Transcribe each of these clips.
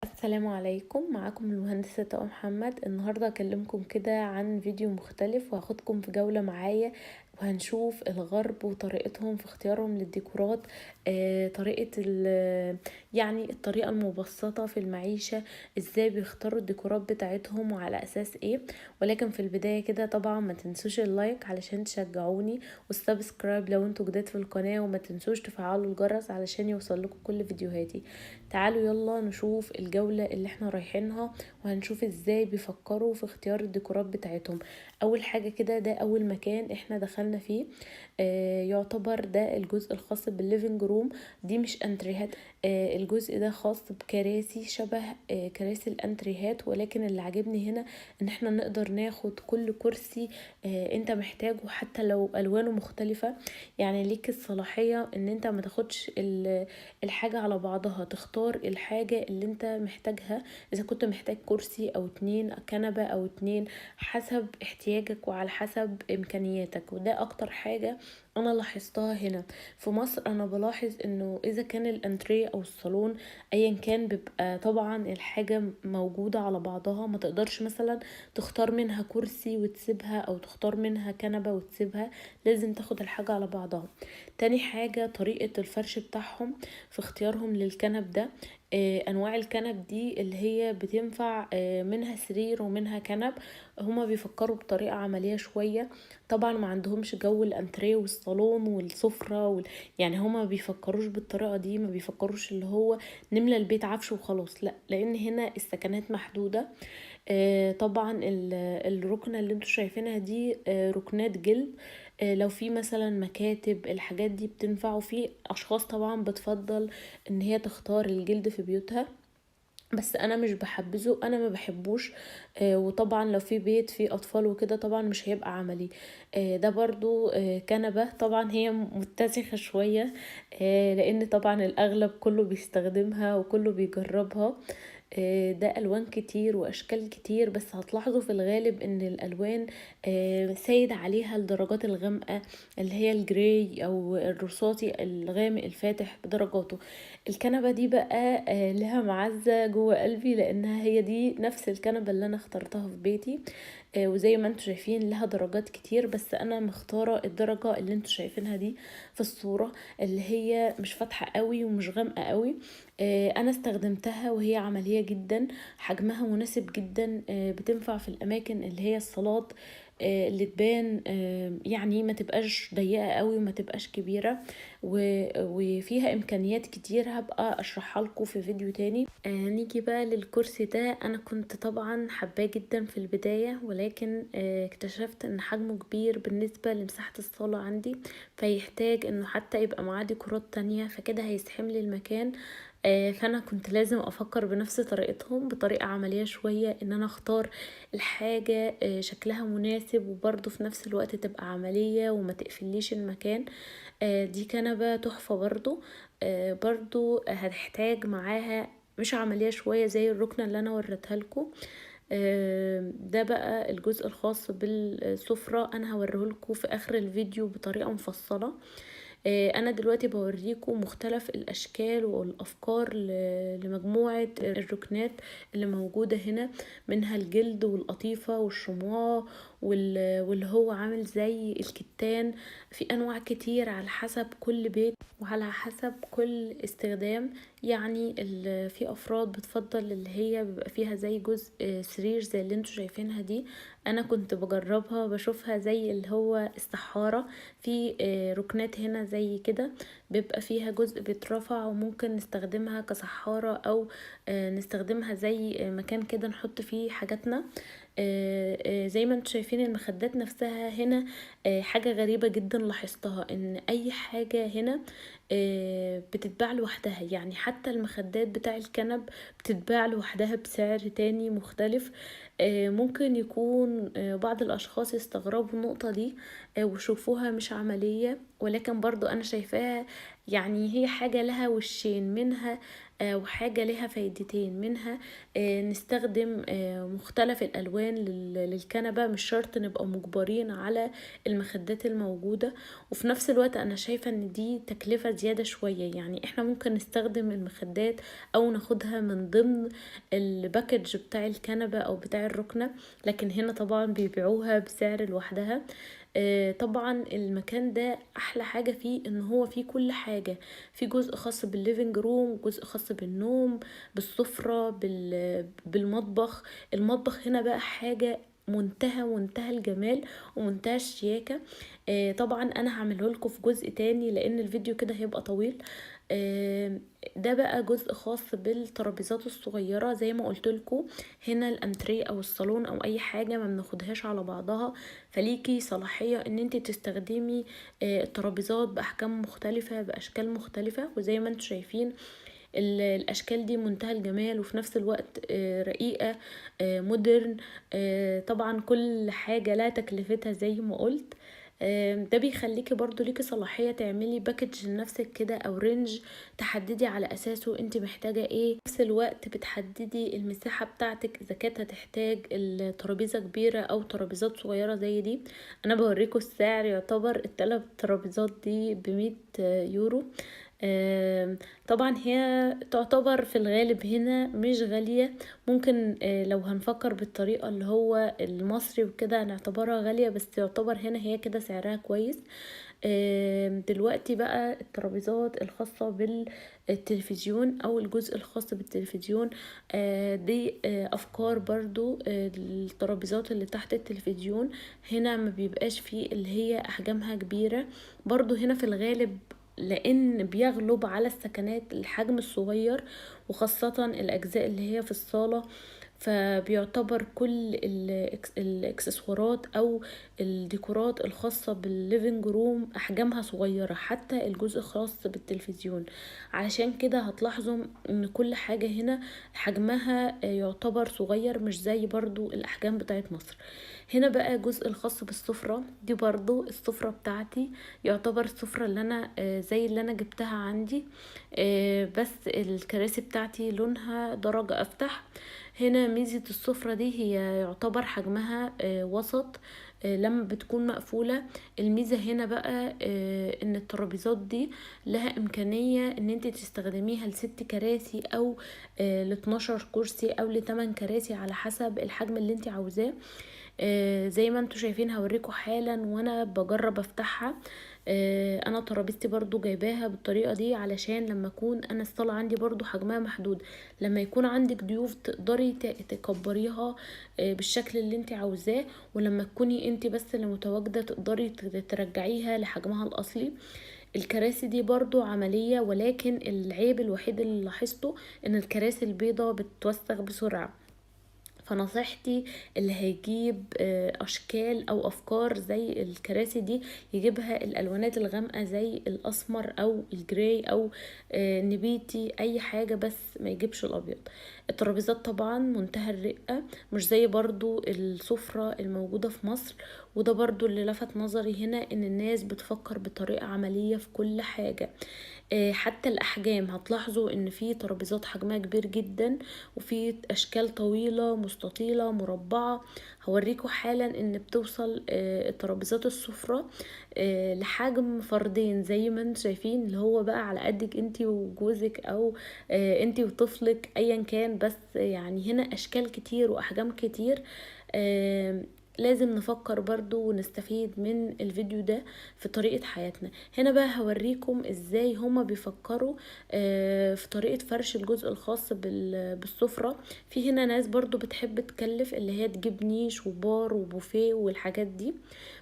السلام عليكم، معاكم المهندسة طاقة محمد. النهاردة هكلمكم كده عن فيديو مختلف وهاخدكم في جولة معايا، وهنشوف الغرب وطريقتهم في اختيارهم للديكورات. طريقة يعني الطريقة المبسطة في المعيشة، ازاي بيختاروا الديكورات بتاعتهم وعلى اساس ايه. ولكن في البداية كده طبعا ما تنسوش اللايك علشان تشجعوني، والسبسكرايب لو انتوا جداد في القناة، وما تنسوش تفعلوا الجرس علشان يوصل لكم كل فيديوهاتي. تعالوا يلا نشوف الجولة اللي احنا رايحينها، وهنشوف ازاي بيفكروا في اختيار الديكورات بتاعتهم. اول حاجة كده، ده اول مكان احنا دخلنا فيه. يعتبر ده الجزء الخاص بالليفينج روم. دي مش انتريهات، الجزء ده خاص بكراسي شبه كراسي الانتريهات، ولكن اللي عجبني هنا ان احنا نقدر ناخد كل كرسي انت محتاجه، حتى لو الوانه مختلفة. يعني ليك الصلاحية ان انت ما تاخدش الحاجة على بعضها، تختار الحاجة اللي انت محتاجها. اذا كنت محتاج كرسي او اتنين، كنبة او اتنين، حسب احتياجك وعلى حسب امكانياتك. وده اكتر حاجة انا لاحظتها هنا في مصر. انا بلاحظ انه اذا كان الانتريه او الصالون ايا كان، بيبقى طبعا الحاجة موجودة على بعضها، ما تقدرش مثلا تختار منها كرسي وتسيبها، او تختار منها كنبة وتسيبها. لازم تاخد الحاجة على بعضها. تاني حاجة، طريقة الفرش بتاعهم في اختيارهم للكنب ده. انواع الكنب دي اللي هي بتنفع منها سرير ومنها كنب. هما بيفكروا بطريقة عملية شوية. طبعا ما عندهمش جو الانتريه والصالون والسفرة يعني هما ما بيفكروش بالطريقة دي، ما بيفكروش اللي هو نملى البيت عفش وخلاص، لا، لان هنا السكنات محدودة. طبعا الركنة اللي انتوا شايفينها دي ركنات جلد. لو في مثلا مكاتب، الحاجات دي بتنفع. وفي اشخاص طبعا بتفضل ان هي تختار الجلد في بيوتها، بس انا مش بحبذه، انا ما بحبوش. وطبعا لو في بيت فيه اطفال وكده طبعا مش هيبقى عملي. ده برضو كنبة، طبعا هي متسخة شوية، لان طبعا الاغلب كله بيستخدمها وكله بيجربها. ده الوان كتير واشكال كتير، بس هتلاحظوا في الغالب ان الالوان سايد عليها الدرجات الغامقة، اللي هي الجراي او الرصاصي الغامق الفاتح بدرجاته. الكنبة دي بقى لها معزة جوه قلبي، لانها هي دي نفس الكنبة اللي انا اخترتها في بيتي. وزي ما انتوا شايفين لها درجات كتير، بس انا مختارة الدرجة اللي انتوا شايفينها دي في الصورة، اللي هي مش فاتحة قوي ومش غامقة قوي. انا استخدمتها وهي عملية جدا، حجمها مناسب جدا، بتنفع في الاماكن اللي هي الصالات، اللي تبان يعني ما تبقاش ضيقة قوي وما تبقاش كبيرة. وفيها امكانيات كتير هبقى اشرحها لكم في فيديو تاني. نيجي بقى للكرسي ده. انا كنت طبعا حباه جدا في البداية، ولكن اكتشفت ان حجمه كبير بالنسبة لمساحة الصالة عندي، فيحتاج انه حتى يبقى معاه ديكورات تانية، فكده هيزحم لي المكان. فانا كنت لازم افكر بنفس طريقتهم، بطريقة عملية شوية، ان انا اختار الحاجة شكلها مناسب، وبرضه في نفس الوقت تبقى عملية وما تقفليش المكان. دي كنبة تحفة برضو. برضو هتحتاج معاها مش عملية شوية زي الركنة اللي انا وريتها لكم. ده بقى الجزء الخاص بالسفرة، انا هوريهولكم في اخر الفيديو بطريقة مفصلة. انا دلوقتي بوريكم مختلف الاشكال والافكار لمجموعة الركنات اللي موجودة هنا، منها الجلد والقطيفة والشمواه واللي هو عامل زي الكتان. في انواع كتير على حسب كل بيت وعلى حسب كل استخدام. يعني في افراد بتفضل اللي هي بيبقى فيها زي جزء سرير زي اللي انتوا شايفينها دي. انا كنت بجربها بشوفها زي اللي هو استحارة. في ركنات هنا زي كده بيبقى فيها جزء بيترفع، وممكن نستخدمها كصحارة، او نستخدمها زي مكان كده نحط فيه حاجاتنا. زي ما انتوا شايفين المخدات نفسها هنا. حاجة غريبة جدا لاحظتها، ان اي حاجة هنا بتتباع لوحدها. يعني حتى المخدات بتاع الكنب بتتباع لوحدها بسعر تاني مختلف. ممكن يكون بعض الاشخاص يستغربوا النقطة دي وشوفوها مش عملية، ولكن برضو انا شايفاها يعني هي حاجة لها وشين، منها وحاجة لها فايدتين منها. نستخدم مختلف الألوان للكنبة، مش شرط نبقى مجبرين على المخدات الموجودة. وفي نفس الوقت أنا شايفة ان دي تكلفة زيادة شوية، يعني احنا ممكن نستخدم المخدات أو ناخدها من ضمن الباكج بتاع الكنبة أو بتاع الركنة، لكن هنا طبعا بيبيعوها بسعر لوحدها. طبعا المكان ده احلى حاجة فيه ان هو فيه كل حاجة، في جزء خاص بالليفينج روم، جزء خاص بالنوم، بالسفرة، بالمطبخ. المطبخ هنا بقى حاجة منتهى الجمال ومنتهى الشياكة. طبعا انا هعمله لكم في جزء تاني لان الفيديو كده هيبقى طويل. ده بقى جزء خاص بالترابيزات الصغيرة زي ما قلت لكم. هنا الانتريه او الصالون او اي حاجة ما بناخدهاش على بعضها، فليكي صلاحية ان انت تستخدمي الترابيزات باحجام مختلفة باشكال مختلفة. وزي ما انتم شايفين الاشكال دي منتهى الجمال وفي نفس الوقت رقيقة مودرن. طبعا كل حاجة لا تكلفتها زي ما قلت. ده بيخليكي برضو ليكي صلاحية تعملي باكج لنفسك كده او رينج تحددي على اساسه انت محتاجة ايه. في نفس الوقت بتحددي المساحة بتاعتك اذا كانت هتحتاج الترابيزة كبيرة او ترابيزات صغيرة زي دي. انا بوريكم السعر، يعتبر الثلاث ترابيزات دي ب100 يورو. طبعا هي تعتبر في الغالب هنا مش غالية. ممكن لو هنفكر بالطريقة اللي هو المصري وكده نعتبرها غالية، بس تعتبر هنا هي كده سعرها كويس. دلوقتي بقى الترابيزات الخاصة بالتلفزيون او الجزء الخاص بالتلفزيون، دي افكار برضو. الترابيزات اللي تحت التلفزيون هنا ما بيبقاش فيه اللي هي احجامها كبيرة، برضو هنا في الغالب لان بيغلب على السكنات الحجم الصغير، وخاصة الاجزاء اللي هي في الصالة. فبيعتبر كل الاكسسوارات او الديكورات الخاصة بالليفينج روم احجامها صغيرة، حتى الجزء الخاص بالتلفزيون. علشان كده هتلاحظوا ان كل حاجة هنا حجمها يعتبر صغير، مش زي برضو الاحجام بتاعت مصر. هنا بقى جزء الخاص بالسفرة، دي برضو السفرة بتاعتي، يعتبر السفرة اللي انا زي اللي انا جبتها عندي، بس الكراسي بتاعتي لونها درجة افتح. هنا ميزة السفرة دي هي يعتبر حجمها وسط لما بتكون مقفولة. الميزة هنا بقى ان الترابيزات دي لها امكانية ان انت تستخدميها ل6 كراسي او ل12 كرسي او ل8 كراسي على حسب الحجم اللي انت عاوزاه. زي ما انتوا شايفين هوريكم حالا وانا بجرب افتحها. انا ترابيزتي برضو جايباها بالطريقة دي علشان لما اكون انا الصالة عندي برضو حجمها محدود، لما يكون عندك ضيوف تقدري تكبريها بالشكل اللي انت عاوزاه، ولما تكوني انت بس اللي متواجدة تقدري ترجعيها لحجمها الاصلي. الكراسي دي برضو عملية، ولكن العيب الوحيد اللي لاحظته ان الكراسي البيضة بتتوسخ بسرعة. فنصيحتي اللي هيجيب اشكال او افكار زي الكراسي دي يجيبها الالوانات الغامقه زي الاسمر او الجراي او نبيتي، اي حاجه بس ما يجيبش الابيض. الترابيزات طبعا منتهى الرقه، مش زي برضو السفره الموجوده في مصر. وده برضو اللي لفت نظري هنا ان الناس بتفكر بطريقه عمليه في كل حاجه. حتى الاحجام هتلاحظوا ان في ترابيزات حجمها كبير جدا، وفي اشكال طويلة مستطيلة مربعة. هوريكم حالا ان بتوصل الترابيزات السفرة لحجم فردين زي ما انتم شايفين، اللي هو بقى على قدك انتي وجوزك او انتي وطفلك ايا كان. بس يعني هنا اشكال كتير واحجام كتير. لازم نفكر برضو ونستفيد من الفيديو ده في طريقة حياتنا. هنا بقى هوريكم ازاي هما بيفكروا في طريقة فرش الجزء الخاص بالسفرة. في هنا ناس برضو بتحب تكلف اللي هي تجيب نيش وبار وبوفيه والحاجات دي،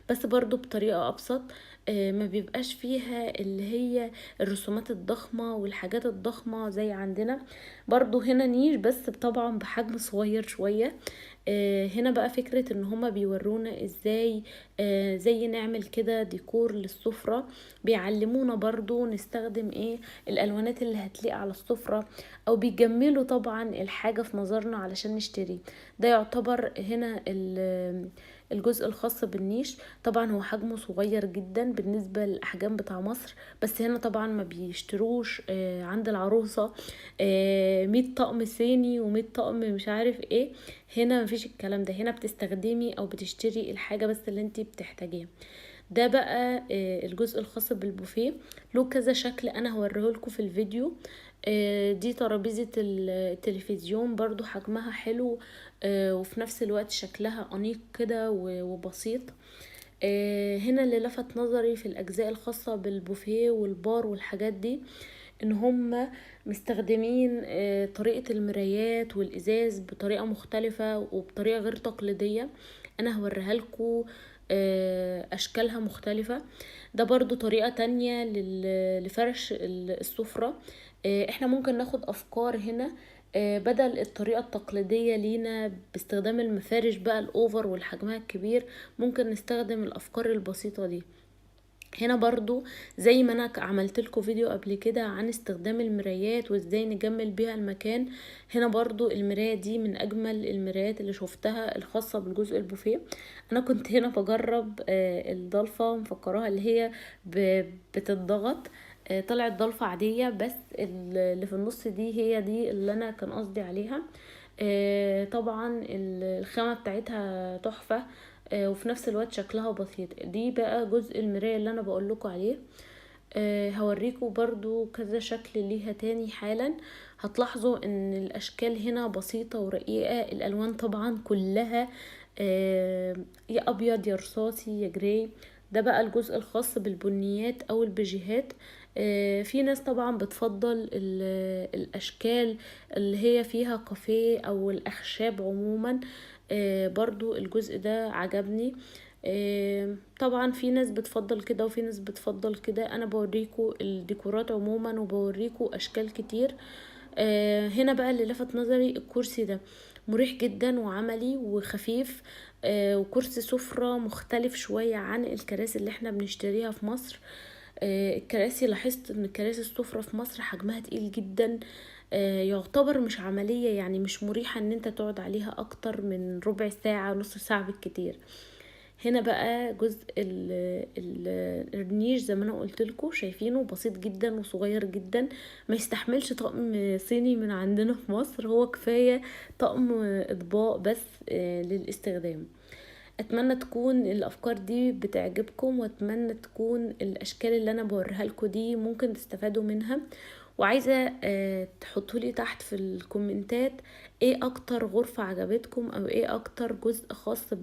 بس برضو بطريقة ابسط. ما بيبقاش فيها اللي هي الرسومات الضخمة والحاجات الضخمة زي عندنا. برضو هنا نيش بس طبعا بحجم صغير شوية. هنا بقى فكرة ان هما بيورونا ازاي زي نعمل كده ديكور للسفرة، بيعلمونا برضو نستخدم ايه الالوانات اللي هتليق على السفرة، او بيجملوا طبعا الحاجة في نظرنا علشان نشتري. ده يعتبر هنا الجزء الخاص بالنيش. طبعا هو حجمه صغير جدا بالنسبة للأحجام بتاع مصر، بس هنا طبعا ما بيشتروش عند العروسة 100 طقم صيني و100 طقم مش عارف ايه. هنا مفيش الكلام ده، هنا بتستخدمي او بتشتري الحاجة بس اللي انتي بتحتاجيها. ده بقى الجزء الخاص بالبوفيه، له كذا شكل انا هوريهولكوا في الفيديو. دي ترابيزة التلفزيون، برضو حجمها حلو وفي نفس الوقت شكلها أنيق كده وبسيط. هنا اللي لفت نظري في الأجزاء الخاصة بالبوفيه والبار والحاجات دي ان هم مستخدمين طريقة المرايات والإزاز بطريقة مختلفة وبطريقة غير تقليدية. انا هوريها لكم اشكالها مختلفة. ده برضو طريقة تانية لفرش السفرة. احنا ممكن ناخد افكار هنا بدل الطريقة التقليدية لينا باستخدام المفارش بقى الاوفر والحجمها الكبير، ممكن نستخدم الافكار البسيطة دي. هنا برضو زي ما انا عملت لكم فيديو قبل كده عن استخدام المرايات وازاي نجمل بيها المكان، هنا برضو المراية دي من اجمل المرايات اللي شفتها الخاصة بالجزء البوفيه. انا كنت هنا بجرب الضلفة مفكراها اللي هي بتتضغط، طلعت ضلفة عادية، بس اللي في النص دي هي دي اللي انا كان قصدي عليها. طبعا الخامة بتاعتها تحفة وفي نفس الوقت شكلها بسيط. دي بقى جزء المراية اللي انا بقول لكم عليه. هوريكم برضو كذا شكل ليها تاني حالا. هتلاحظوا ان الاشكال هنا بسيطة ورقيقة، الالوان طبعا كلها يا ابيض يا رصاصي يا جراي. ده بقى الجزء الخاص بالبنيات او البيجيهات. في ناس طبعا بتفضل الاشكال اللي هي فيها كافيه او الاخشاب عموما. برضو الجزء ده عجبني. طبعا في ناس بتفضل كده وفي ناس بتفضل كده، انا بوريكم الديكورات عموما وبوريكم اشكال كتير. هنا بقى اللي لفت نظري الكرسي ده، مريح جدا وعملي وخفيف. وكرسي سفرة مختلف شوية عن الكراسي اللي احنا بنشتريها في مصر. الكراسي لاحظت ان كراسي السفرة في مصر حجمها تقيل جدا، يعتبر مش عملية، يعني مش مريحة ان انت تقعد عليها اكتر من ربع ساعة نص ساعة بالكتير. هنا بقى جزء الرنيش زي ما انا قلت لكم، شايفينه بسيط جدا وصغير جدا، ما يستحملش طقم صيني من عندنا في مصر، هو كفاية طقم اطباق بس للاستخدام. اتمنى تكون الافكار دي بتعجبكم، واتمنى تكون الاشكال اللي انا بوريها لكم دي ممكن تستفادوا منها. وعايزة تحطولي تحت في الكومنتات ايه اكتر غرفة عجبتكم، او ايه اكتر جزء خاص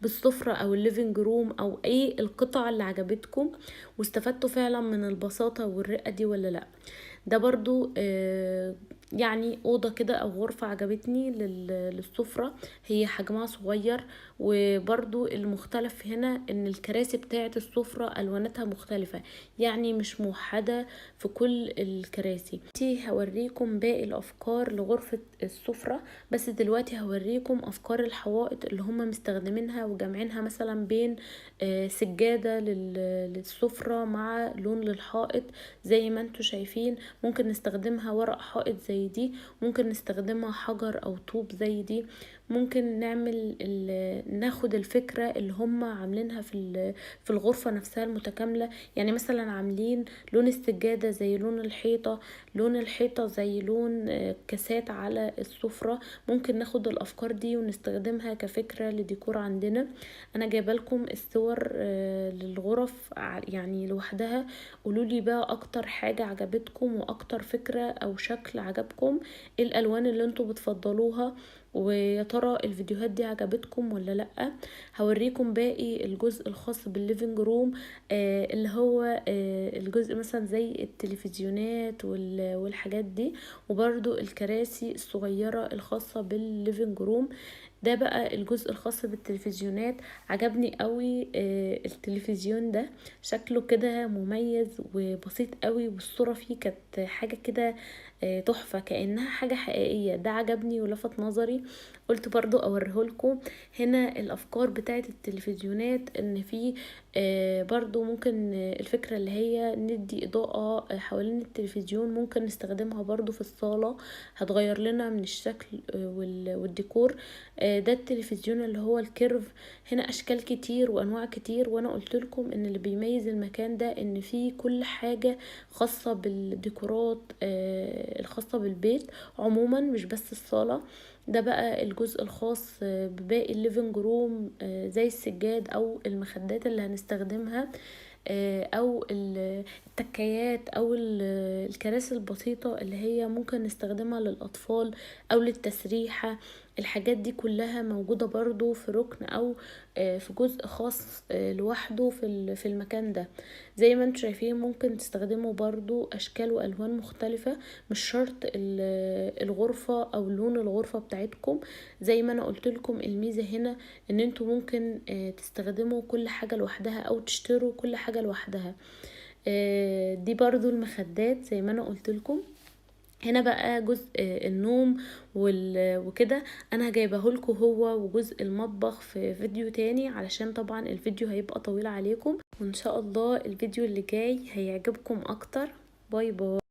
بالسفرة او الليفينج روم، او ايه القطع اللي عجبتكم واستفدتوا فعلا من البساطة والرقة دي ولا لا. ده برضو يعني اوضه كده او غرفه عجبتني للسفره، هي حجمها صغير. وبرضو المختلف هنا ان الكراسي بتاعه السفره الواناتها مختلفه، يعني مش موحده في كل الكراسي. دلوقتي هوريكم باقي الافكار لغرفه السفره، بس دلوقتي هوريكم افكار الحوائط اللي هم مستخدمينها وجامعينها، مثلا بين سجاده للسفره مع لون للحائط زي ما انتوا شايفين. ممكن نستخدمها ورق حائط زي دي، ممكن نستخدمها حجر او طوب زي دي. ممكن نعمل ناخد الفكرة اللي هم عاملينها في الغرفة نفسها المتكاملة، يعني مثلا عاملين لون السجادة زي لون الحيطة، لون الحيطة زي لون كاسات على السفرة. ممكن ناخد الافكار دي ونستخدمها كفكرة لديكور عندنا. انا جايبه لكم الصور للغرف يعني لوحدها. قولولي بقى اكتر حاجة عجبتكم واكتر فكرة او شكل عجبكم، ايه الالوان اللي انتوا بتفضلوها، ويا ترى الفيديوهات دي عجبتكم ولا لا. هوريكم باقي الجزء الخاص بالليفينج روم اللي هو الجزء مثلا زي التلفزيونات والحاجات دي، وبرضو الكراسي الصغيرة الخاصة بالليفينج روم. ده بقى الجزء الخاص بالتلفزيونات، عجبني قوي التلفزيون ده، شكله كده مميز وبسيط قوي، والصورة فيه كانت حاجة كده تحفة كأنها حاجة حقيقية. ده عجبني ولفت نظري، قلت برضو اوريهولكم. هنا الافكار بتاعت التلفزيونات ان في برضو ممكن الفكرة اللي هي ندي اضاءة حوالين التلفزيون، ممكن نستخدمها برضو في الصالة، هتغير لنا من الشكل والديكور. ده التلفزيون اللي هو الكيرف. هنا اشكال كتير وانواع كتير، وانا قلت لكم ان اللي بيميز المكان ده ان فيه كل حاجة خاصة بالديكورات الخاصة بالبيت عموما، مش بس الصالة. ده بقى الجزء الخاص بباقي الليفنج روم، زي السجاد او المخدات اللي هنستخدمها، او التكيات او الكراسي البسيطة اللي هي ممكن نستخدمها للاطفال او للتسريحة. الحاجات دي كلها موجودة برضو في ركن او في جزء خاص لوحده في المكان ده. زي ما انتم شايفين ممكن تستخدموا برضو اشكال والوان مختلفة، مش شرط الغرفة او لون الغرفة بتاعتكم. زي ما انا قلت لكم الميزة هنا ان انتوا ممكن تستخدموا كل حاجة لوحدها او تشتروا كل حاجة لوحدها. دي برضو المخدات زي ما انا قلت لكم. هنا بقى جزء النوم وكده انا جايبه لكم هو وجزء المطبخ في فيديو تاني، علشان طبعا الفيديو هيبقى طويل عليكم، وان شاء الله الفيديو اللي جاي هيعجبكم اكتر. باي باي.